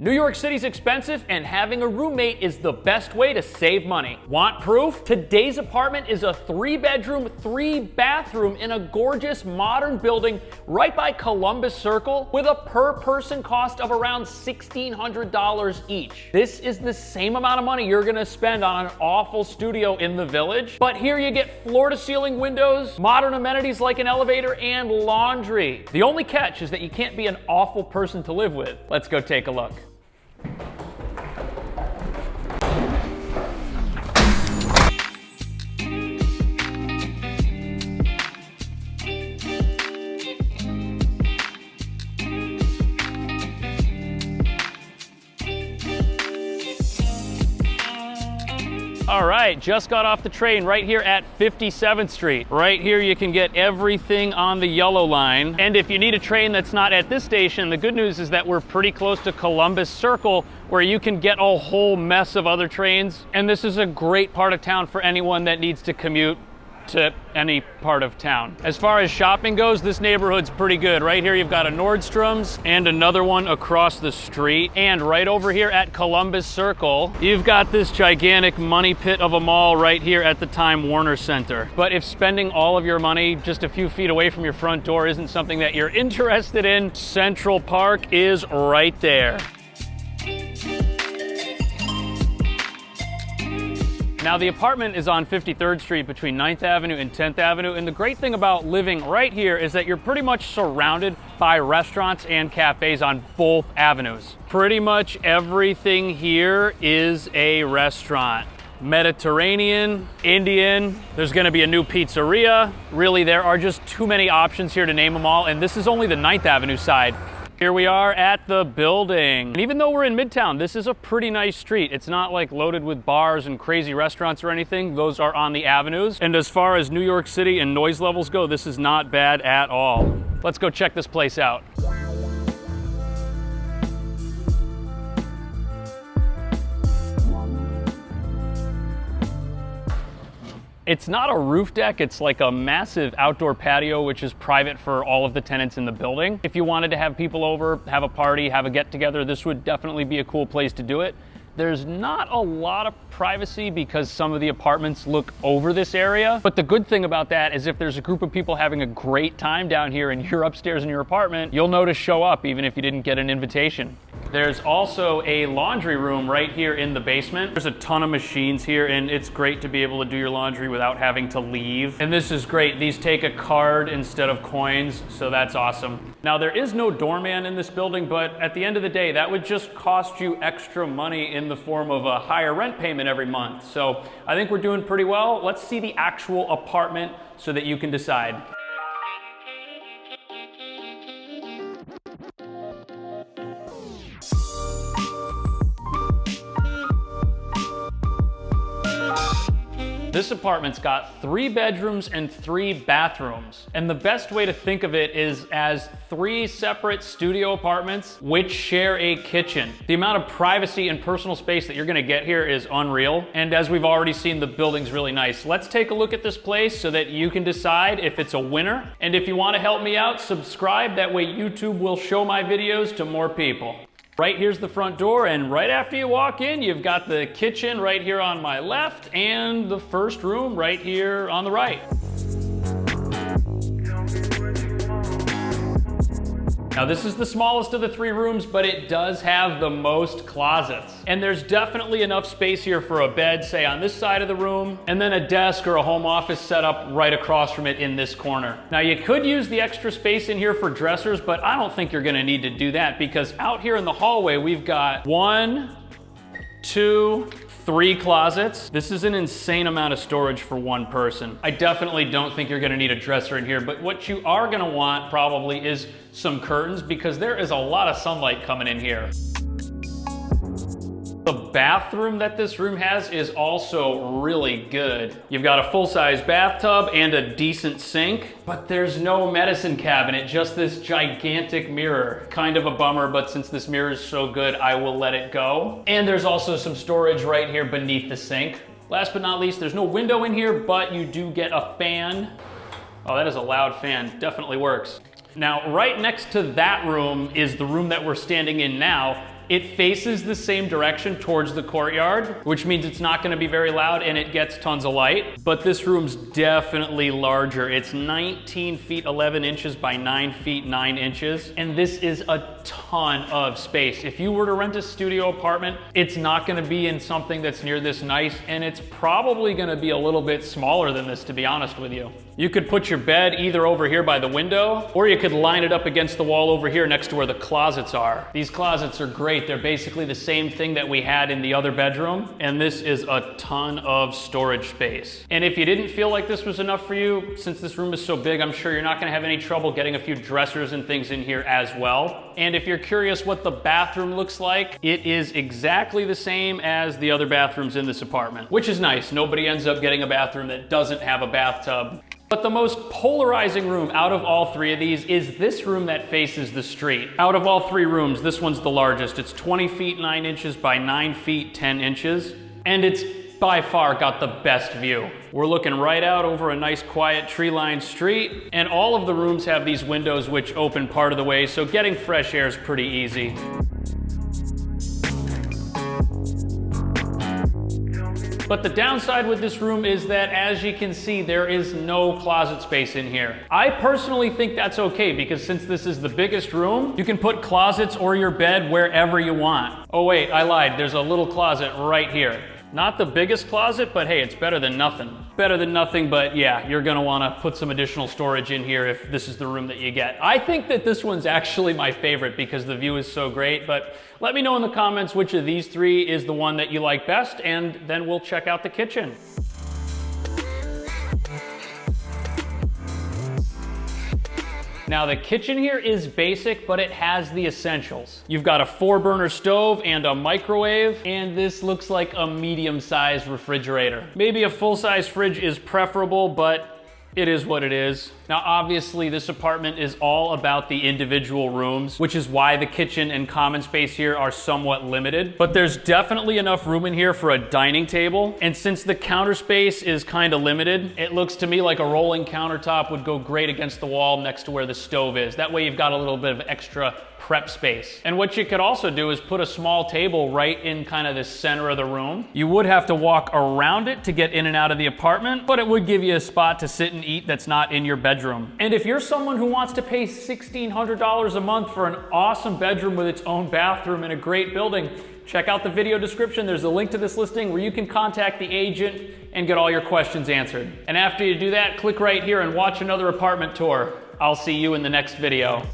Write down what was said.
New York City's expensive, and having a roommate is the best way to save money. Want proof? Today's apartment is a 3-bedroom, 3-bathroom in a gorgeous modern building right by Columbus Circle with a per-person cost of around $1,600 each. This is the same amount of money you're gonna spend on an awful studio in the Village, but here you get floor-to-ceiling windows, modern amenities like an elevator, and laundry. The only catch is that you can't be an awful person to live with. Let's go take a look. All right, just got off the train right here at 57th Street. Right here you can get everything on the yellow line. And if you need a train that's not at this station, the good news is that we're pretty close to Columbus Circle, where you can get a whole mess of other trains. And this is a great part of town for anyone that needs to commute to any part of town. As far as shopping goes, this neighborhood's pretty good. Right here you've got a Nordstrom's and another one across the street. And right over here at Columbus Circle, you've got this gigantic money pit of a mall right here at the Time Warner Center. But if spending all of your money just a few feet away from your front door isn't something that you're interested in, Central Park is right there. Now the apartment is on 53rd Street between 9th Avenue and 10th Avenue, and the great thing about living right here is that you're pretty much surrounded by restaurants and cafes on both avenues. Pretty much everything here is a restaurant. Mediterranean, Indian, there's gonna be a new pizzeria. Really, there are just too many options here to name them all, and this is only the 9th Avenue side. Here we are at the building. And even though we're in Midtown, this is a pretty nice street. It's not like loaded with bars and crazy restaurants or anything. Those are on the avenues. And as far as New York City and noise levels go, this is not bad at all. Let's go check this place out. It's not a roof deck, it's like a massive outdoor patio, which is private for all of the tenants in the building. If you wanted to have people over, have a party, have a get together, this would definitely be a cool place to do it. There's not a lot of privacy because some of the apartments look over this area. But the good thing about that is if there's a group of people having a great time down here and you're upstairs in your apartment, you'll know to show up even if you didn't get an invitation. There's also a laundry room right here in the basement. There's a ton of machines here and it's great to be able to do your laundry without having to leave. And this is great. These take a card instead of coins, so that's awesome. Now there is no doorman in this building, but at the end of the day, that would just cost you extra money in the form of a higher rent payment every month. So I think we're doing pretty well. Let's see the actual apartment so that you can decide. This apartment's got 3 bedrooms and 3 bathrooms. And the best way to think of it is as 3 separate studio apartments which share a kitchen. The amount of privacy and personal space that you're gonna get here is unreal. And as we've already seen, the building's really nice. Let's take a look at this place so that you can decide if it's a winner. And if you wanna help me out, subscribe. That way YouTube will show my videos to more people. Right here's the front door, and right after you walk in, you've got the kitchen right here on my left and the first room right here on the right. Now this is the smallest of the 3 rooms, but it does have the most closets. And there's definitely enough space here for a bed, say on this side of the room, and then a desk or a home office set up right across from it in this corner. Now you could use the extra space in here for dressers, but I don't think you're gonna need to do that because out here in the hallway, we've got 1, 2, 3 closets. This is an insane amount of storage for one person. I definitely don't think you're gonna need a dresser in here, but what you are gonna want probably is some curtains because there is a lot of sunlight coming in here. The bathroom that this room has is also really good. You've got a full-size bathtub and a decent sink, but there's no medicine cabinet, just this gigantic mirror. Kind of a bummer, but since this mirror is so good, I will let it go. And there's also some storage right here beneath the sink. Last but not least, there's no window in here, but you do get a fan. Oh, that is a loud fan, definitely works. Now, right next to that room is the room that we're standing in now. It faces the same direction towards the courtyard, which means it's not gonna be very loud and it gets tons of light. But this room's definitely larger. It's 19 feet 11 inches by 9 feet 9 inches. And this is a ton of space. If you were to rent a studio apartment, it's not gonna be in something that's near this nice, and it's probably gonna be a little bit smaller than this, to be honest with you. You could put your bed either over here by the window, or you could line it up against the wall over here next to where the closets are. These closets are great. They're basically the same thing that we had in the other bedroom, and this is a ton of storage space. And if you didn't feel like this was enough for you, since this room is so big, I'm sure you're not gonna have any trouble getting a few dressers and things in here as well. And if you're curious what the bathroom looks like, it is exactly the same as the other bathrooms in this apartment, which is nice. Nobody ends up getting a bathroom that doesn't have a bathtub. But the most polarizing room out of all three of these is this room that faces the street. Out of all three rooms, this one's the largest. It's 20 feet 9 inches by 9 feet 10 inches, and it's by far got the best view. We're looking right out over a nice quiet tree-lined street, and all of the rooms have these windows which open part of the way, so getting fresh air is pretty easy. But the downside with this room is that, as you can see, there is no closet space in here. I personally think that's okay, because since this is the biggest room, you can put closets or your bed wherever you want. Oh wait, I lied. There's a little closet right here. Not the biggest closet, but hey, it's better than nothing. Better than nothing, but yeah, you're gonna wanna put some additional storage in here if this is the room that you get. I think that this one's actually my favorite because the view is so great, but let me know in the comments which of these three is the one that you like best, and then we'll check out the kitchen. Now the kitchen here is basic, but it has the essentials. You've got a 4-burner stove and a microwave, and this looks like a medium-sized refrigerator. Maybe a full-size fridge is preferable, but it is what it is. Now, obviously, this apartment is all about the individual rooms, which is why the kitchen and common space here are somewhat limited. But there's definitely enough room in here for a dining table. And since the counter space is kind of limited, it looks to me like a rolling countertop would go great against the wall next to where the stove is. That way you've got a little bit of extra prep space. And what you could also do is put a small table right in kind of the center of the room. You would have to walk around it to get in and out of the apartment, but it would give you a spot to sit and eat that's not in your bedroom. And if you're someone who wants to pay $1,600 a month for an awesome bedroom with its own bathroom in a great building, check out the video description. There's a link to this listing where you can contact the agent and get all your questions answered. And after you do that, click right here and watch another apartment tour. I'll see you in the next video.